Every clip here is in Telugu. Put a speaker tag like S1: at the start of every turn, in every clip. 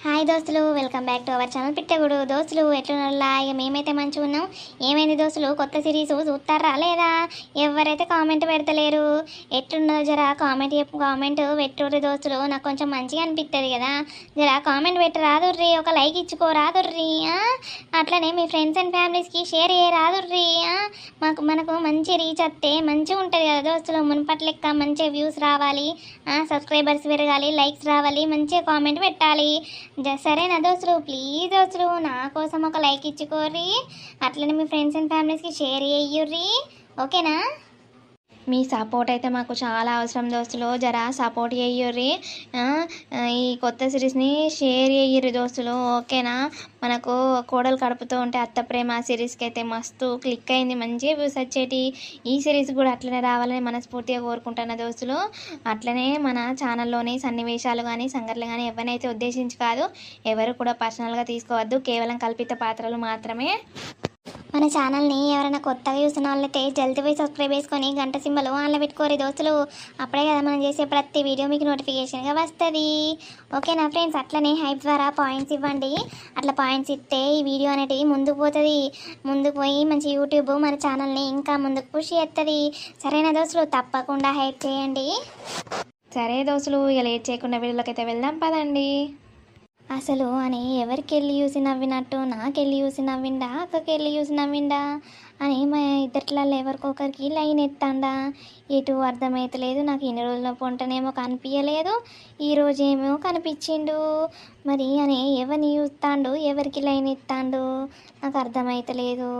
S1: హాయ్ దోస్తులు, welcome back to our channel పిట్టగుడు. దోస్తులు ఎట్లున్నలా? ఇక మేమైతే మంచిగా ఉన్నాం. ఏమైంది దోస్తులు, కొత్త సిరీస్ చూస్తారా లేదా? ఎవరైతే కామెంట్ పెడతలేరు. ఎట్లున్నదో జరా కామెంట్ పెట్టుర్రి దోస్తులు. నాకు కొంచెం మంచిగా అనిపిస్తుంది కదా. జరా కామెంట్ పెట్టరాదుర్రి, ఒక లైక్ ఇచ్చుకోరాదుర్రి. అట్లనే మీ ఫ్రెండ్స్ అండ్ ఫ్యామిలీస్కి షేర్ చేయరాదుర్రి. మనకు మంచి రీచ్ వస్తే మంచిగా ఉంటుంది కదా దోస్తులు. మునుపటి లెక్క మంచిగా వ్యూస్ రావాలి, సబ్స్క్రైబర్స్ పెరగాలి, లైక్స్ రావాలి, మంచిగా కామెంట్ పెట్టాలి. సరేనా దోస్తులు? ప్లీజ్ దోస్తులు నా కోసం ఒక లైక్ ఇచ్చుకోర్రి. అట్లనే మీ ఫ్రెండ్స్ అండ్ ఫ్యామిలీస్కి షేర్ చేయుర్రి. ఓకేనా? మీ సపోర్ట్ అయితే మాకు చాలా అవసరం దోస్తులు. జరా సపోర్ట్ చేయుర్రి. ఈ కొత్త సిరీస్ని షేర్ చేయుర్రి దోస్తులు. ఓకేనా? మనకు కోడలు కడుపుతూ ఉంటే అత్త ప్రేమ సిరీస్కి అయితే మస్తు క్లిక్ అయింది, మంచిగా వ్యూస్ వచ్చేటి. ఈ సిరీస్ కూడా అట్లనే రావాలని మనస్ఫూర్తిగా కోరుకుంటున్న దోస్తులు. అట్లనే మన ఛానల్లోని సన్నివేశాలు కానీ సంఘటనలు కానీ ఎవరినైతే ఉద్దేశించి కాదు, ఎవరు కూడా పర్సనల్గా తీసుకోవద్దు. కేవలం కల్పిత పాత్రలు మాత్రమే. మన ఛానల్ని ఎవరైనా కొత్తగా చూసిన వాళ్ళైతే జల్దీ పోయి సబ్స్క్రైబ్ చేసుకొని గంట సింబల్ ఆన్లో పెట్టుకోరు దోస్తులు. అప్పుడే కదా మనం చేసే ప్రతి వీడియో మీకు నోటిఫికేషన్గా వస్తుంది. ఓకేనా ఫ్రెండ్స్? అట్లనే హైప్ ద్వారా పాయింట్స్ ఇవ్వండి. అట్లా పాయింట్స్ ఇస్తే ఈ వీడియో అనేది ముందుకు పోతుంది. ముందుకు పోయి మంచి యూట్యూబ్ మన ఛానల్ని ఇంకా ముందుకు పుష్ చేస్తుంది. సరైన దోస్తులు తప్పకుండా హైప్ చేయండి. సరే దోస్తులు, ఇక లేట్ చేయకుండా వీడియోలోకి అయితే వెళ్దాం పదండి. అసలు అని ఎవరికి వెళ్ళి చూసి నవ్వినట్టు, నాకెళ్ళి చూసి నవ్విండా, అక్కకెళ్ళి చూసి నవ్విండా అని మా ఇద్దరిలో ఎవరికొకరికి లైన్ ఎత్తాండా. ఎటు అర్థమవుతలేదు. నాకు ఇన్ని రోజుల పొంటనేమో కనిపించలేదు, ఈరోజేమో కనిపించిండు. మరి అని ఎవరిని చూస్తాడు, ఎవరికి లైన్ ఎత్తాడు నాకు అర్థమవుతలేదు.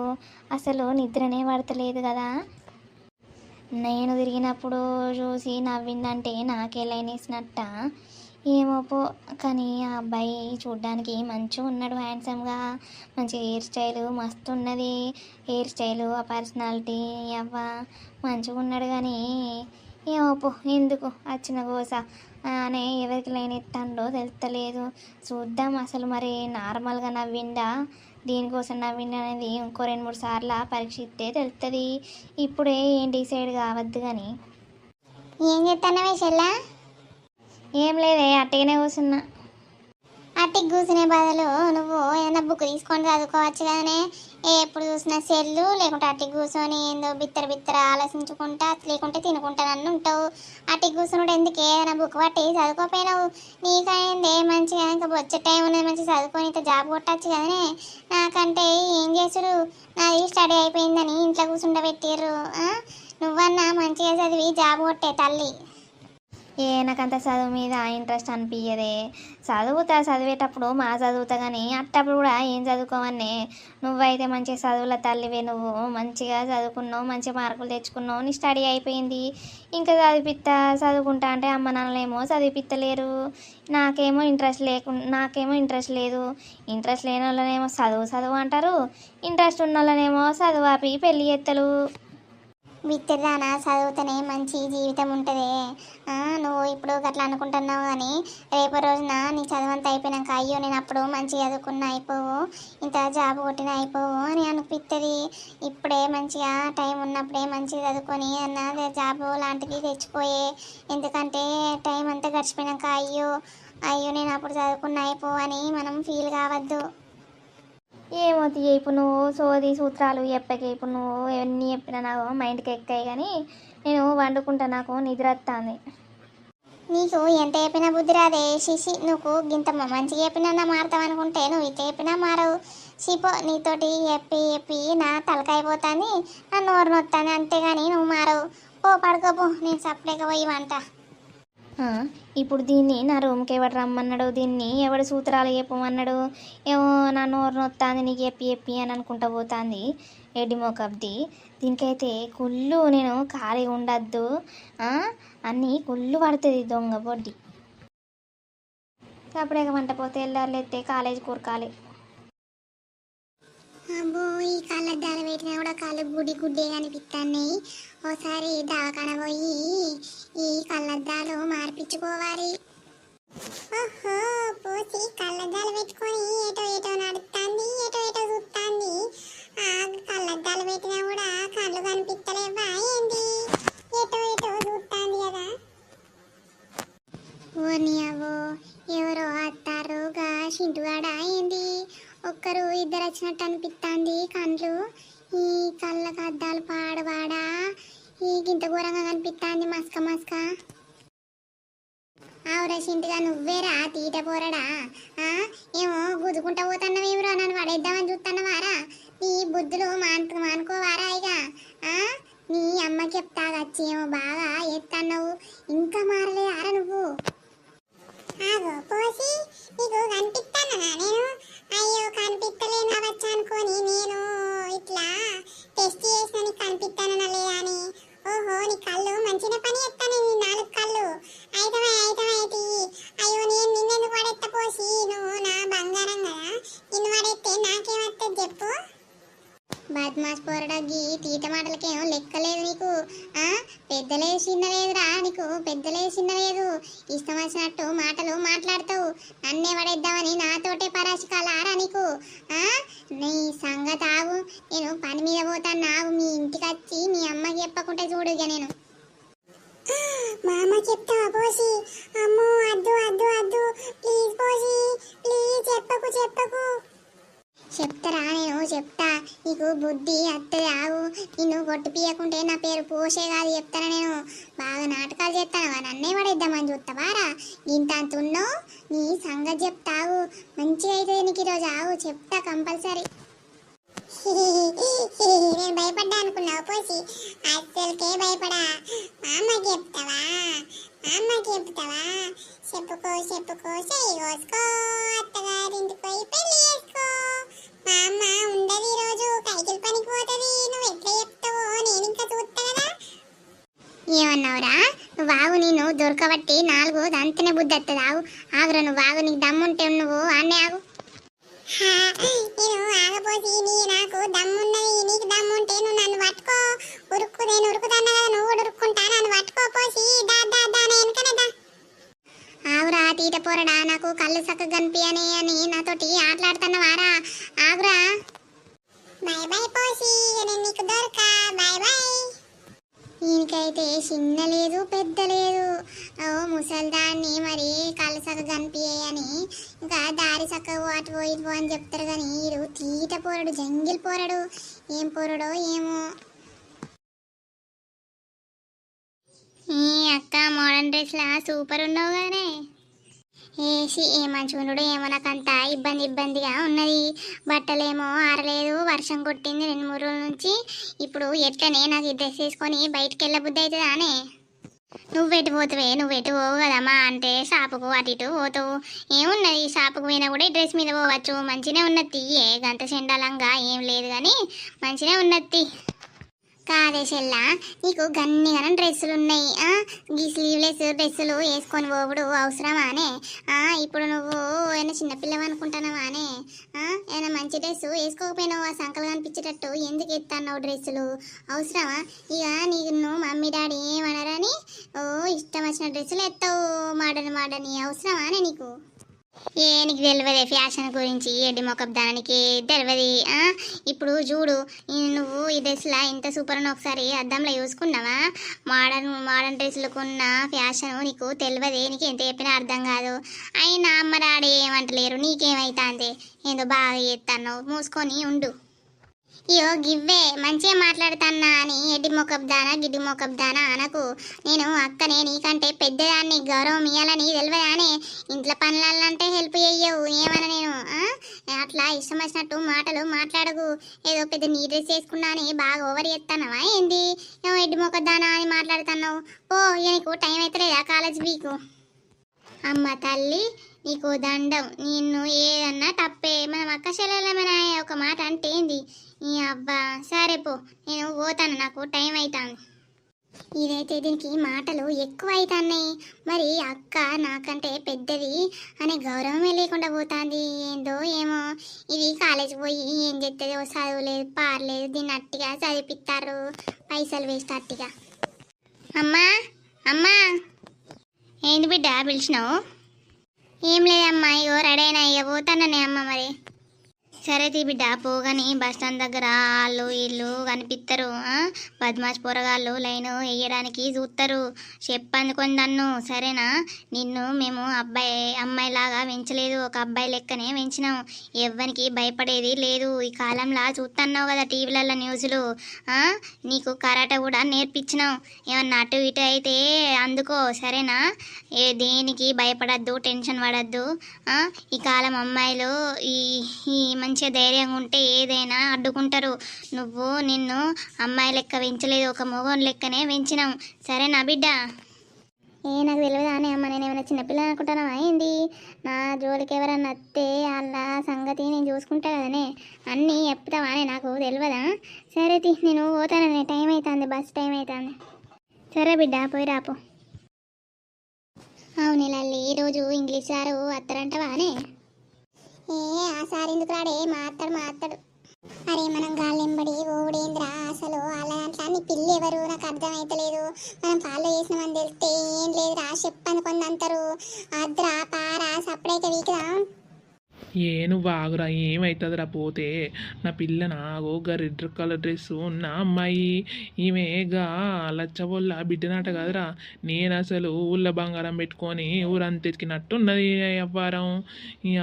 S1: అసలు నిద్రనే పడతలేదు కదా. నేను తిరిగినప్పుడు చూసి నవ్విందంటే నాకే లైన్ వేసినట్ట ఏమో పో. కానీ ఆ అబ్బాయి చూడ్డానికి మంచిగా ఉన్నాడు, హ్యాండ్సమ్గా. మంచి హెయిర్ స్టైలు మస్తు ఉన్నది. హెయిర్ స్టైలు, ఆ పర్సనాలిటీ అవ్వ మంచిగా ఉన్నాడు. కానీ ఏమో పో, ఎందుకు వచ్చిన గోస అనే ఎవరికి లైన్ ఎత్తాడో తెలుస్తలేదు. చూద్దాం అసలు మరి నార్మల్గా నవ్విందా, దీనికోసం నవ్విందా అనేది ఇంకో 2-3 సార్లు పరీక్షిస్తే తెలుస్తుంది. ఇప్పుడే ఏం డిసైడ్ కావద్దు. కానీ ఏం చెప్తానవే చెల్లా? ఏం లేదే, అట్టగానే కూర్చున్నా. అట్టికి కూర్చునే బదులు నువ్వు ఏదైనా బుక్ తీసుకొని చదువుకోవచ్చు కదనే. ఎప్పుడు చూసినా సెల్లు, లేకుంటే అట్టికి కూర్చొని ఏందో బిత్తర ఆలోచించుకుంటా, లేకుంటే తినుకుంటా నన్ను ఉంటావు. అట్టికి కూర్చున్నాడు ఎందుకు? ఏదైనా బుక్ పట్టి చదువుకోపోయినావు. నీకైందే మంచిగా ఇంకా వచ్చే టైం ఉన్నది, మంచిగా చదువుకొని ఇంకా జాబ్ కొట్టచ్చు కదనే. నాకంటే ఏం చేసుడు, నాది స్టడీ అయిపోయిందని ఇంట్లో కూర్చుండబెట్టిర్రు. నువ్వన్నా మంచిగా చదివి జాబ్ కొట్టే తల్లి. నాకంత చదువు మీద ఇంట్రెస్ట్ అనిపించదే. చదివేటప్పుడు చదువుతా కానీ అట్టప్పుడు కూడా ఏం చదువుకోవన్నే. నువ్వైతే మంచిగా చదువుల తల్లివే. నువ్వు మంచిగా చదువుకున్నావు, మంచిగా మార్కులు తెచ్చుకున్నావు, నీ స్టడీ అయిపోయింది. ఇంకా చదువుకుంటా అంటే అమ్మ నాన్నలేమో చదివిపిత్తలేరు. నాకేమో ఇంట్రెస్ట్ లేదు. ఇంట్రెస్ట్ లేని వాళ్ళనేమో చదువు అంటారు, ఇంట్రెస్ట్ ఉన్న వాళ్ళనేమో చదువు ఆపి పెళ్ళి చేత్తలు. విత్తదానా చదువుతూనే మంచి జీవితం ఉంటుంది. నువ్వు ఇప్పుడు అట్లా అనుకుంటున్నావు కానీ రేపు రోజున నీ చదువంతా అయిపోయినాక అయ్యో నేను అప్పుడు మంచిగా చదువుకున్న అయిపోవు, ఇంత జాబ్ కొట్టిన అయిపోవు అని అనిపిస్తుంది. ఇప్పుడే మంచిగా టైం ఉన్నప్పుడే మంచిగా చదువుకొని అన్న జాబ్ లాంటిది తెచ్చిపోయే. ఎందుకంటే టైం అంతా గడిచిపోయినాక అయ్యో నేను అప్పుడు చదువుకున్న అయిపోవు అని మనం ఫీల్ కావద్దు. ఏమో తీయ, ఇప్పుడు నువ్వు సోది సూత్రాలు చెప్పకే. ఇప్పుడు నువ్వు ఎన్ని చెప్పినా నాకు మైండ్కి ఎక్కాయి. కానీ నేను వండుకుంటా, నాకు నిద్ర వస్తుంది. నీకు ఎంత చెప్పినా బుద్ధి రాదే శిశి. నువ్వు ఇంత మంచిగా చెప్పినా మారుతావు అనుకుంటే నువ్వు ఇట్లా చెప్పినా మారవు. షిపో, నీతోటి చెప్పి నా తలకైపోతుంది, నా నోరు నొత్తాను. అంతేగాని నువ్వు మారవు. పో పడుకోపో, నేను సప్లేక పోయి వంట. ఇప్పుడు దీన్ని నా రూమ్కి ఎవడు రమ్మన్నాడు, దీన్ని ఎవడు సూత్రాలు చెప్పమన్నాడు? ఏమో నా నోరు నొత్తాంది నీకు చెప్పి అని అనుకుంటా పోతుంది ఎడ్డి మోకబ్ది. దీనికైతే కుళ్ళు నేను ఖాళీ ఉండద్దు, అన్నీ కుళ్ళు పడుతుంది దొంగ బొడ్డి. అప్పుడే వంట పోతే వెళ్ళాలి, ఎత్తే కాలేజీ కూరకాలి. అబ్బో, ఈ కళ్ళద్దాలు పెట్టినా కూడా కళ్ళు గుడ్డే కనిపిస్తున్నాయి. ఓసారి దవాఖాన పోయి ఈ కళ్ళద్దాలు మార్పించుకోవాలి. ఓహో, పోసి కళ్ళద్దాలు పెట్టుకొని ఏటో నడుస్తుంది, ఏటో చూస్తుంది. ఆ కళ్ళద్దాలు పెట్టినా కూడా కళ్ళు కనిపిస్తలేవా ఏంటి? ఏటో చూస్తుంది కదా. ఓ నీ అవో, ఎవరో అత్తారుగా
S2: చింటుగాడా ఏంది ఒక్కరు ఇద్దరు వచ్చినట్టు అనిపిస్తుంది కండ్లు ఈ కళ్ళకు అద్దాలు పాడవాడా ఈ గింత ఘోరంగా కనిపిస్తుంది మస్క మస్క ఆవురా చింటుగా నువ్వేరా తీట పోరడా ఏమో గుద్దుకుంటా పోతున్నావేమిరా నన్ను పడేద్దామని చూస్తున్నావారా నీ బుద్ధులు మానుకోవారా ఇక నీ అమ్మకి చెప్తా వచ్చి ఏమో బాగా ఎత్తన్నావు ఇంకా మారలే ఆరా నువ్వు ఆగో పోసి నీకు కనిపిస్తానా నేను అయ్యో కనిపిస్తలేను అవచ్చు అనుకోని నేను ఇట్లా టెస్ట్ చేసిన నీకు కనిపిస్తానా లేదా అని ఓహో నీ కళ్ళు మంచిగా పని చేస్తాను నీ 4 కళ్ళు అయితే అయ్యో నేను నిన్నెందుకు పడేస్తా పోసి నువ్వు నా బంగారం కదా నిన్ను పడేస్తే నాకేమవుతుంది చెప్పు బద్మాస్ పోరడగ్గి తీట మాటలకేమో లెక్కలేదు నీకు పెద్దలేదు చిన్నలేదురా నీకు పెద్దలేదు చిన్నలేదు ఇష్టం వచ్చినట్టు మాటలు మాట్లాడతావు నన్నే పడేద్దామని నాతోటే పరాశకాలారా నీకు నీ సంగతి ఆగు నేను పని మీద పోతాను ఆగు మీ ఇంటికి వచ్చి మీ అమ్మకి చెప్పకుంటే చూడుగా నేను మా అమ్మ చెప్తావా పోసి అమ్మో అద్దు అద్దు అద్దు ప్లీజ్ పోసి ప్లీజ్ చెప్పకు చెప్తారా నేను చెప్తా నీకు బుద్ధి అత్తది ఆగు నిన్ను కొట్టి పీయకుంటే నా పేరు పోసే కాదు చెప్తారా నేను బాగా నాటకాలు చేస్తానవా నన్నే పడేద్దామని చూస్తావారా ఇంత అంతున్నావు నీ సంగతి చెప్తావు మంచిగా అవుతుంది నీకు ఈరోజు ఆగు చెప్తా కంపల్సరీ నేను భయపడ్డా అనుకున్నావు పోసి అసలుకే భయపడా అమ్మకి చెప్తావా చెప్పుకో చెయ్యి కోసుకో అత్తగారింటికి పోయి పెళ్లి చేసుకో మా అమ్మ ఉండదు ఈరోజు కైకిల్ పనికి పోతుంది నువ్వు ఎట్లా చెప్తావో నేను ఇంకా చూస్తా కదా ఏమన్నావురా నువ్వు ఆగు నేను దొరకబట్టి 4 దంతనే బుద్ధి వస్తుంది ఆగురా నువ్వు ఆగు నీకు దమ్ముంటే నువ్వు అన్నీ ఆగు నేను ఆగపోసి నాకు దమ్మున్నది నీకు దమ్ముంటే నువ్వు నన్ను పట్టుకో నేను ఉరుకుతాను కదా నువ్వు కూడా ఉరుక్కుంటా నన్ను పట్టుకో పోసి వెనకనదా ఆగురా తీట పోరడా నాకు కళ్ళు చక్కగా కనిపించని అని నాతోటి ఆటలాడుతున్నవారా ఆగురా బాయ్ బాయ్ పోసి నేను నీకు దొరకా బాయ్ బాయ్ ఈయనకైతే చిన్న లేదు పెద్ద లేదు ముసల్దాన్ని మరి కళ్ళు చక్కగా కనిపించని ఇంకా దారి చక్కగా అటు పోయి అని చెప్తారు కానీ ఈడు తీట పోరడు జంగిల్ పోరడు ఏం పోరడో ఏమో ఈ అక్క మోడర్న్ డ్రెస్లా సూపర్ ఉన్నావు కానీ ఏసి ఏ మంచిగుండు ఏమో నాకంత ఇబ్బందిగా ఉన్నది బట్టలేమో ఆరలేదు వర్షం కొట్టింది 2-3 రోజుల నుంచి ఇప్పుడు ఎట్లనే నాకు ఈ డ్రెస్ వేసుకొని బయటికి వెళ్ళబుద్ధి అవుతుందా అనే నువ్వెటు పోవు కదమ్మా అంటే షాపుకు అటు ఇటు పోతావు ఏమున్నది షాపుకు పోయినా కూడా ఈ డ్రెస్ మీద పోవచ్చు మంచిగానే ఉన్నది ఏ గంత చెండాలంగా ఏం లేదు కానీ మంచిగానే ఉన్నది కాదే చెల్లా నీకు గన్నిగనం డ్రెస్సులు ఉన్నాయి ఈ స్లీవ్లెస్ డ్రెస్సులు వేసుకొని పోవుడు అవసరమానే ఇప్పుడు నువ్వు ఏమైనా చిన్నపిల్లవ అనుకుంటున్నావానే ఏమైనా మంచి డ్రెస్సు వేసుకోకపోయినావు ఆ సంకలు కనిపించేటట్టు ఎందుకు ఎత్తాన్నావు డ్రెస్సులు అవసరమా ఇక నీకు మమ్మీ డాడీ ఏమనరని ఇష్టం వచ్చిన డ్రెస్సులు ఎత్తావు మోడర్న్ అవసరమానే నీకు నీకు తెలియదే ఫ్యాషన్ గురించి ఎడ్డి మొకప్ దానికి తెలియదు ఇప్పుడు చూడు నువ్వు ఈ డ్రెస్లా ఇంత సూపర్ అని ఒకసారి అద్దంలో చూసుకున్నావా మోడర్న్ డ్రెస్సులకున్న ఫ్యాషన్ నీకు తెలియదే నీకు ఎంత చెప్పినా అర్థం కాదు అయినా అమ్మ డాడీ ఏమంటలేరు నీకేమైతుంది ఏందో బాగా చేస్తాను మూసుకొని ఉండు ఇయో గివ్వే మంచిగా మాట్లాడుతున్నా అని ఎడ్డి మొకప్ దానా అనకు నేను అక్కనే నీకంటే పెద్దదాన్ని గౌరవం ఇవ్వాలని తెలియదానే ఇంట్లో పనులంటే హెల్ప్ చెయ్యవు ఏమన్నా నేను అట్లా ఇష్టం వచ్చినట్టు మాటలు మాట్లాడకు ఏదో పెద్ద నీ డ్రెస్ వేసుకున్నా అని బాగా ఓవర్ చేస్తున్నావా ఏంది ఏమో ఎడ్డి మొకప్ దానా అని మాట్లాడుతున్నావు ఓ నీకు టైం అవుతలేదా కాలేజ్ వీకు అమ్మ తల్లి నీకు దండం నిన్ను ఏదన్నా తప్పే మనం అక్క చెల్లెలమనా ఒక మాట అంటే ఏంది ఈ అబ్బా సరే పో నేను పోతాను నాకు టైం అవుతాను ఇదైతే దీనికి మాటలు ఎక్కువ అవుతున్నాయి మరి అక్క నాకంటే పెద్దది అనే గౌరవమే లేకుండా పోతుంది ఏందో ఏమో ఇది కాలేజీ పోయి ఏం చెప్తుంది చదువులేదు పారలేదు దీన్ని అట్టిగా చదివిపిస్తారు పైసలు వేస్ట్ అట్టిగా అమ్మా అమ్మా ఏంది బిడ్డ పిలిచినావు ఏం లేదమ్మా ఇగో రెడీ అయినా ఇక పోతాననే అమ్మ మరి
S1: సరే తీ బిడ్డ పోగాని బస్ స్టాండ్ దగ్గర వాళ్ళు వీళ్ళు కనిపిస్తారు. బద్మాష్ పోరగాళ్ళు లైన్ వేయడానికి చూస్తారు. చెప్పనుకొని నన్ను సరేనా. నిన్ను మేము అమ్మాయిలాగా పెంచలేదు, ఒక అబ్బాయి లెక్కనే పెంచినాం. ఎవ్వనికి భయపడేది లేదు. ఈ కాలంలో చూస్తున్నావు కదా టీవీలలో న్యూస్లు. నీకు కరాటే కూడా నేర్పించినాం. ఏమన్నా అటు ఇటు అయితే అందుకో సరేనా. దేనికి భయపడద్దు, టెన్షన్ పడద్దు. ఈ కాలం అమ్మాయిలు ఈ మంచిగా ధైర్యంగా ఉంటే ఏదైనా అడ్డుకుంటారు. నిన్ను అమ్మాయి లెక్క పెంచలేదు, ఒక మగోని లెక్కనే పెంచినాం. సరేనా బిడ్డ.
S2: నాకు తెలియదు అని అమ్మ, నేను ఏమైనా చిన్నపిల్లలు అనుకుంటానా ఏంది? నా జోలికి ఎవరన్నా వస్తే వాళ్ళ సంగతి నేను చూసుకుంటా కదనే. అన్నీ చెప్తావా అని నాకు తెలియదా? సరే నేను పోతానని, టైం అవుతుంది, బస్ టైం అవుతుంది. సరే బిడ్డ పోయి రాపో. అవును లల్లి, ఈరోజు ఇంగ్లీష్ సారు వస్తారంటవానే? ఆ సార్ ఎందుకు రాడే? మాట్లాడు. అరే మనం గాల్లెంబడి ఓడేంద్రా అసలు. అలా అట్లా నీ పిల్లి ఎవరు నాకు అర్థమైతలేదు. మనం ఫాలో చేసినామని తెలిస్తే ఏం లేదురా చెప్పనుకొని అంటారు. అద్రా పారా సపరేట్ వీక్రా.
S3: నువ్వు ఆగురా, ఏమవుతుందిరా పోతే. నా పిల్ల నాగోగా రెడ్ కలర్ డ్రెస్ ఉన్న అమ్మాయి, ఈమెగా లచ్చబొల్ల బిడ్డనాట కదరా. నేను అసలు ఊళ్ళో బంగారం పెట్టుకొని ఊరంతా ఎతికినట్టున్నది వ్యాపారం.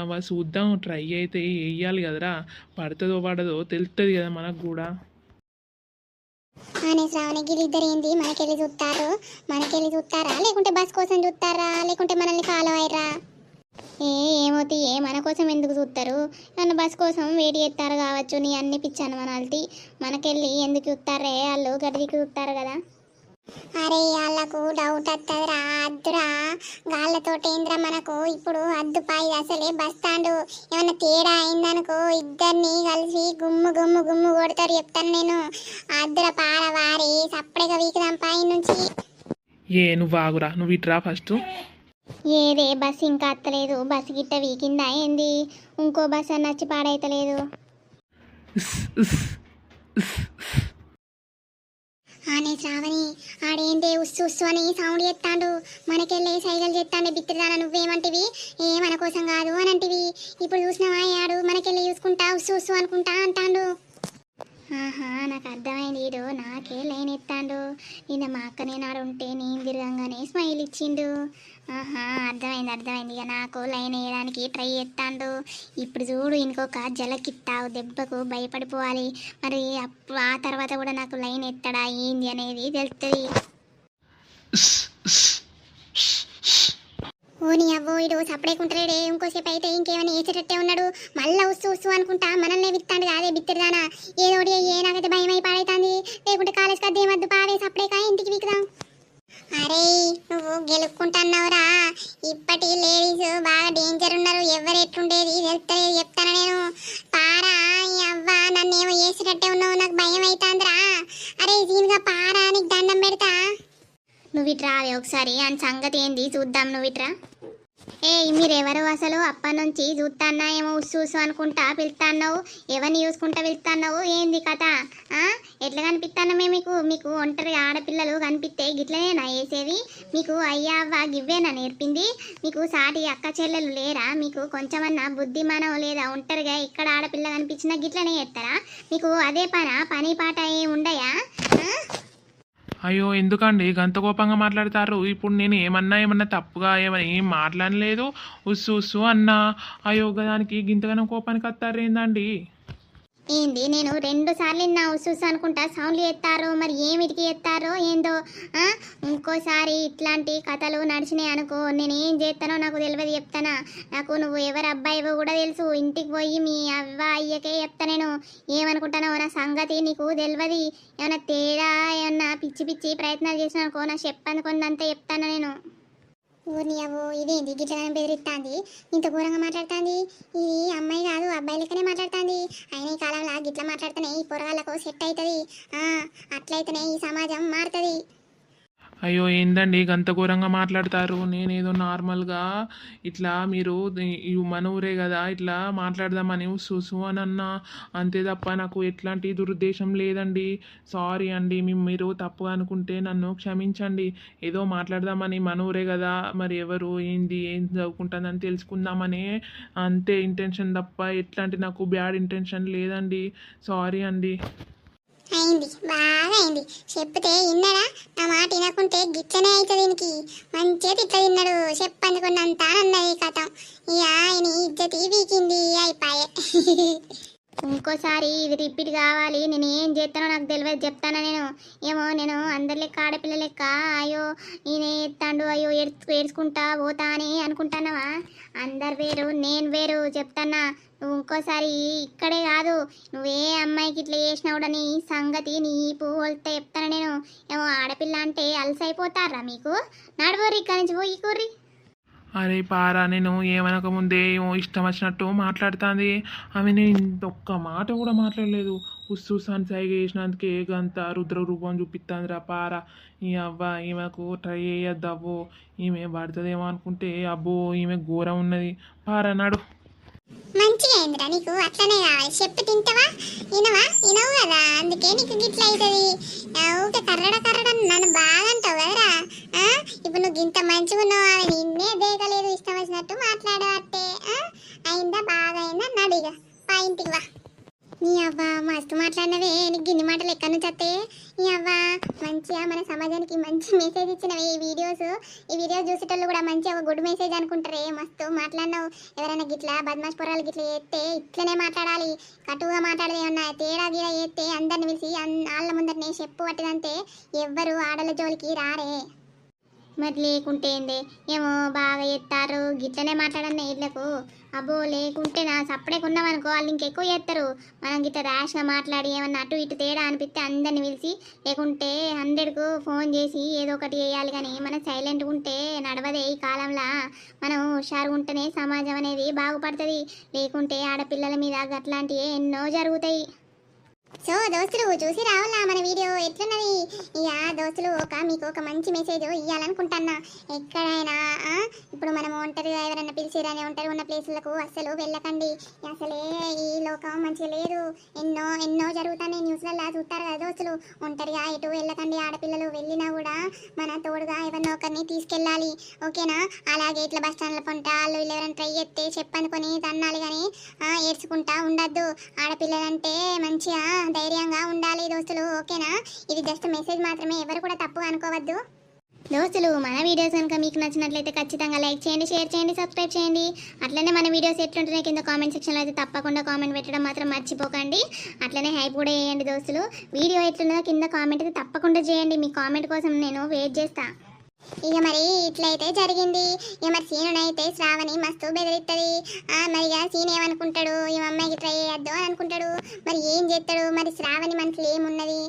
S3: అవ చూద్దాం, ట్రై అయితే వేయాలి కదరా. పడుతుందో పడదో తెలుస్తుంది కదా మనకు కూడా.
S2: శ్రావణి ఇద్దరు ఏంది మనకెళ్ళి చూస్తారా లేకుంటే బస్ కోసం చూస్తారా లేకుంటే మనల్ని ఫాలో అయ్యరా? ఏమవుతాయి, మన కోసం ఎందుకు చూస్తారు? నన్ను బస్ కోసం వెయిట్ చేస్తారు కావచ్చు. నీ అన్ని పిచ్చాను మనల్తి. మనకెళ్ళి ఎందుకు చూస్తారే? వాళ్ళు గడికి చూస్తారు కదా. అరే వాళ్ళకు డౌట్ వస్తుందిరా. అద్దురా గాళ్ళతోటేంద్రా మనకు ఇప్పుడు అద్దుపాయి. అసలే బస్ స్టాండ్ ఏమన్నా తేడా అయిందనుకో ఇద్దరిని కలిసి గుమ్ము గుమ్ము గుమ్ము కొడతారు చెప్తాను నేను. అద్దుర పారవారి సప్పుడేగా వీకుదాం పై నుంచి.
S3: నువ్వు ఆగురా, నువ్వు ఇట్రా ఫస్ట్.
S2: ఏదే బస్ ఇంకా అత్తలేదు. బస్ గిట్ట వీకిందా ఏంది? ఇంకో బస్ అని వచ్చి పాడైతలేదు. శ్రావణి ఆడేందే ఉస్సు అని సౌండ్ చేస్తాడు. మనకెళ్ళే సైకిల్ చేస్తాండే. బిత్తిదాన నువ్వేమంటివి? మన కోసం కాదు అని అంటివి. ఇప్పుడు చూసినావా ఆడు మనకెళ్ళి చూసుకుంటా ఉస్సు అనుకుంటా అంటాడు. నాకు అర్థమైంది. ఈడు నాకే లైన్ ఎత్తాడు. నిన్న మా అక్క నేను ఆడు ఉంటే నేను తిరగంగానే స్మైల్ ఇచ్చిండు. అర్థమైంది. ఇక నాకు లైన్ వేయడానికి ట్రై చేస్తాడు. ఇప్పుడు చూడు ఇంకొక జలకిత్తావు దెబ్బకు భయపడిపోవాలి. మరి ఆ తర్వాత కూడా నాకు లైన్ ఎత్తడా ఏంది అనేది తెలుస్తుంది. ఓని అవ్వో ఇడు సపడేకుంటాడే. ఇంకోసేపు అయితే ఇంకేమైనా వేసేటట్టే ఉన్నాడు. మళ్ళా ఉస్సు అనుకుంటా మనల్నే విత్తాడు కాదే బిత్తిరిదానా. ఏదోటి నాకైతే భయం అయి పాడైతుంది. లేకుంటే కాలేజ్కి అద్దేమద్దు పావే సపడేకా ఇంటికి వీకుదాం. అరే నువ్వు గెలుపుకుంటున్నావురా. ఇప్పటి లేడీస్ బాగా డేంజర్ ఉన్నారు. ఎవరు ఎట్లుండేది తెలుస్తలేదు చెప్తాను నేను. పారా అవ్వ నన్నేమో వేసేటట్టే ఉన్నావు. నాకు భయం అవుతుందిరా. అరే దీనిగా పారా నీకు దండం పెడతా. నువ్వు ఇట్రా ఒకసారి అని సంగతి ఏంది చూద్దాం. నువ్వు ఇట్రా. మీరెవరు అసలు? అప్పటి నుంచి చూస్తాన్నా ఏమో ఉస్సు అనుకుంటా పిలుస్తాన్నావు. ఎవరిని చూసుకుంటా పిలుస్తాన్నావు? ఏంది కథ? ఎట్లా కనిపిస్తానమే మీకు ఒంటరి ఆడపిల్లలు కనిపిస్తే గిట్లనేనా వేసేది? మీకు అయ్యా అవ్వ గివ్వేనా నేర్పింది? మీకు సాటి అక్క చెల్లెలు లేరా? మీకు కొంచెమన్నా బుద్ధి మనం లేదా? ఒంటరిగా ఇక్కడ ఆడపిల్ల కనిపించినా గిట్లనే చేస్తారా? మీకు అదే పని పాట ఏమి ఉండయా?
S3: అయ్యో ఎందుకండి గంత కోపంగా మాట్లాడతారు? ఇప్పుడు నేను ఏమన్నా తప్పుగా ఏం మాట్లాడలేదు. ఉస్సు అన్నా. అయ్యో దానికి గింతగానో కోపానికి వస్తారు ఏందండి?
S2: ఏంది నేను 2 సార్లు నా ఉస్సు అనుకుంటా సౌండ్లు ఎత్తారో మరి ఏమిటికి ఎత్తారో ఏందో. ఇంకోసారి ఇట్లాంటి కథలు నడిచినాయి అనుకో నేనేం చేస్తానో నాకు తెలియదు చెప్తానా. నాకు నువ్వు ఎవరు అబ్బాయివో కూడా తెలుసు. ఇంటికి పోయి మీ అవ్వ అయ్యకే చెప్తా నేను. ఏమనుకుంటానో నా సంగతి నీకు తెలియదు. ఏమన్నా తేడా ఏమన్నా పిచ్చి ప్రయత్నాలు చేసిన అనుకో నా చెప్పనుకుందంతా చెప్తాను నేను. ఊరిని అవ్వో ఇదేంది గిట్లగానే బెదిరిస్తాంది? ఇంత ఘోరంగా మాట్లాడుతుంది. ఇది అమ్మాయి కాదు అబ్బాయి లెక్కనే మాట్లాడుతుంది. అయినా ఈ కాలంలో గిట్ల మాట్లాడితేనే ఈ పొరగాళ్ళకు సెట్ అవుతుంది. అట్లయితేనే ఈ సమాజం మారుతుంది.
S3: అయ్యో ఏందండి గంత ఘోరంగా మాట్లాడతారు నేనేదో నార్మల్గా ఇట్లా మీరు మన ఊరే కదా ఇట్లా మాట్లాడదామని సుసు అని అన్నా అంతే తప్ప నాకు ఎట్లాంటి దురుద్దేశం లేదండి. సారీ అండి మీరు తప్పుగా అనుకుంటే నన్ను క్షమించండి. ఏదో మాట్లాడదామని మన ఊరే కదా మరి ఎవరు ఏంది ఏం చదువుకుంటుందని తెలుసుకుందామని అంతే ఇంటెన్షన్ తప్ప ఎట్లాంటి నాకు బ్యాడ్ ఇంటెన్షన్ లేదండి. సారీ అండి.
S2: అయింది బాగా అయింది చెప్తే విన్నాడా నా మాట వినకుంటే గిట్లనే అవుతుంది దీనికి మంచిగా తిట్ల తిన్నాడు చెప్పనుకున్నంత అన్నది కథం ఇక ఆయన ఇజ్జతి వీకింది అయిపోయే ఇంకోసారి ఇది రిపీట్ కావాలి నేను ఏం చేస్తానో నాకు తెలియదు చెప్తాను నేను అందరి లెక్క ఆడపిల్ల లెక్క అయ్యో ఈయన ఎత్తాడు అయ్యో ఏడ్చుకుంటా పోతా అని అనుకుంటున్నావా అందరు వేరు నేను వేరు చెప్తానా నువ్వు ఇంకోసారి ఇక్కడే కాదు నువ్వే అమ్మాయికి ఇట్లా చేసినా కూడా నీ సంగతి నీ పువ్వులతో చెప్తాను ఏమో ఆడపిల్ల అంటే అలసైపోతారా మీకు నడువురి ఇక్కడి నుంచి పోయి కూర్రి
S3: అరే పారా నేను ఏమనక ముందే ఏమో ఇష్టం వచ్చినట్టు మాట్లాడుతుంది. ఆమె నేను ఒక్క మాట కూడా మాట్లాడలేదు. ఉస్సుసాన్ని సైగ చేసినందుకే గంత రుద్ర రూపం చూపిస్తుందిరా పారా. ఈ అవ్వ ఈమెకు ట్రై చేయొద్దవ్వో ఈమె పడుతుందేమో అనుకుంటే అబ్బో ఈమె ఘోరం ఉన్నది. పారా నాడు
S2: మంచిగా అయిందిరా నీకు అట్లనే కావాలి చెప్పి తింటావా వినవు కదా అందుకే నీకు గిట్ల అవుతుంది ఊకే కర్రడ నన్ను బాగా అంటావు కదరా ఇప్పుడు నువ్వు గింత మంచిగా ఉన్నావు ఆమె నిన్నే దేగలేదు ఇష్టం వచ్చినట్టు మాట్లాడబట్టే అయిందా బాగా అయిందా నడిగా పా ఇంటికి వా నీ అవ్వ మస్తు మాట్లాడినవే నీకు గిన్ని మాటలు ఎక్కడి నుంచి వస్తే నీ అవ్వ మంచిగా మన సమాజానికి మంచి మెసేజ్ ఇచ్చినవే ఈ వీడియోస్ చూసేటోళ్ళు కూడా మంచిగా ఒక గుడ్ మెసేజ్ అనుకుంటారే మస్తు మాట్లాడినావు ఎవరైనా గిట్లా బద్మాష్ పొరాలు గిట్లా చేస్తే ఇట్లనే మాట్లాడాలి కటువుగా మాట్లాడదు ఏమన్నా తేడా గీడ చేస్తే అందరిని పిలిచి వాళ్ళ ముందరనే చెప్పు పట్టిదంతే ఎవ్వరు ఆడల జోలికి రారే మరి లేకుంటే ఏందే ఏమో బాగా చేస్తారు గిట్లనే మాట్లాడన్న ఇళ్ళకు అబ్బో లేకుంటే నా సప్పుడే కొన్నామనుకో వాళ్ళు ఇంకెక్కువ చేస్తారు మనం గిట్ల ర్యాష్గా మాట్లాడి ఏమన్నా అటు ఇటు తేడా అనిపిస్తే అందరిని పిలిచి లేకుంటే 100కు ఫోన్ చేసి ఏదో ఒకటి చేయాలి కానీ మనం సైలెంట్గా ఉంటే నడవదే ఈ కాలంలో మనం హుషారుగా ఉంటేనే సమాజం అనేది బాగుపడుతుంది లేకుంటే ఆడపిల్లల మీద అట్లాంటివి ఎన్నో జరుగుతాయి సో దోస్తులు చూసి రావాలా మన వీడియో ఎట్లున్నది ఇక దోస్తులు మీకు ఒక మంచి మెసేజ్ ఇవ్వాలనుకుంటున్నా ఎక్కడైనా ఇప్పుడు మనం ఒంటరిగా ఎవరైనా పిలిచిరని ఒంటరి ఉన్న ప్లేసులకు అస్సలు వెళ్ళకండి అసలే ఈ లోకం మంచిగా లేదు ఎన్నో జరుగుతాయి న్యూస్లలో చూస్తారు కదా దోస్తులు ఒంటరిగా ఎటు వెళ్ళకండి ఆడపిల్లలు వెళ్ళినా కూడా మన తోడుగా ఎవరినో ఒకరిని తీసుకెళ్ళాలి ఓకేనా అలాగే ఇట్లా బస్ స్టాండ్ల పంట వాళ్ళు ఎవరైనా ట్రై చేస్తే చెప్పనుకొని తన్నాలి కానీ ఏడ్చుకుంటా ఉండద్దు ఆడపిల్లలంటే మంచిగా ధైర్యంగా ఉండాలి దోస్తులు ఓకేనా ఇది జస్ట్ మెసేజ్ మాత్రమే ఎవరు కూడా తప్పు అనుకోవద్దు దోస్తులు మన వీడియోస్ కనుక మీకు నచ్చినట్లయితే ఖచ్చితంగా లైక్ చేయండి షేర్ చేయండి సబ్స్క్రైబ్ చేయండి అట్లనే మన వీడియోస్ ఎట్లుంటున్నాయి కింద కామెంట్ సెక్షన్లో అయితే తప్పకుండా కామెంట్ పెట్టడం మాత్రం మర్చిపోకండి అట్లనే హైప్ కూడా చేయండి దోస్తులు వీడియో ఎట్లున్నదో కింద కామెంట్ అయితే తప్పకుండా చేయండి మీ కామెంట్ కోసం నేను వెయిట్ చేస్తా ఇక మరి ఇట్లయితే జరిగింది ఇక మరి సీనునైతే శ్రావణి మస్తు బెదిరిస్తుంది మరి ఇక సీన్ ఏమనుకుంటాడు ఈ అమ్మాయికి ట్రై చేయొద్దు అని అనుకుంటాడు మరి ఏం చేస్తాడు మరి శ్రావణి మనసులో ఏమున్నది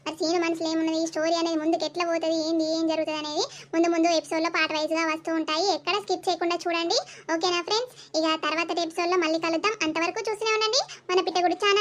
S2: మరి సీను మనసులో ఏమున్నది స్టోరీ అనేది ముందుకు ఎట్లా పోతుంది ఏం జరుగుతుంది అనేది ముందు ఎపిసోడ్లో పార్ట్ వైజ్గా వస్తూ ఉంటాయి ఎక్కడ స్కిప్ చేయకుండా చూడండి ఓకేనా ఫ్రెండ్స్ ఇక తర్వాత ఎపిసోడ్లో మళ్ళీ కలుద్దాం అంతవరకు చూస్తూనే ఉండండి మన పిట్టగుడి ఛానల్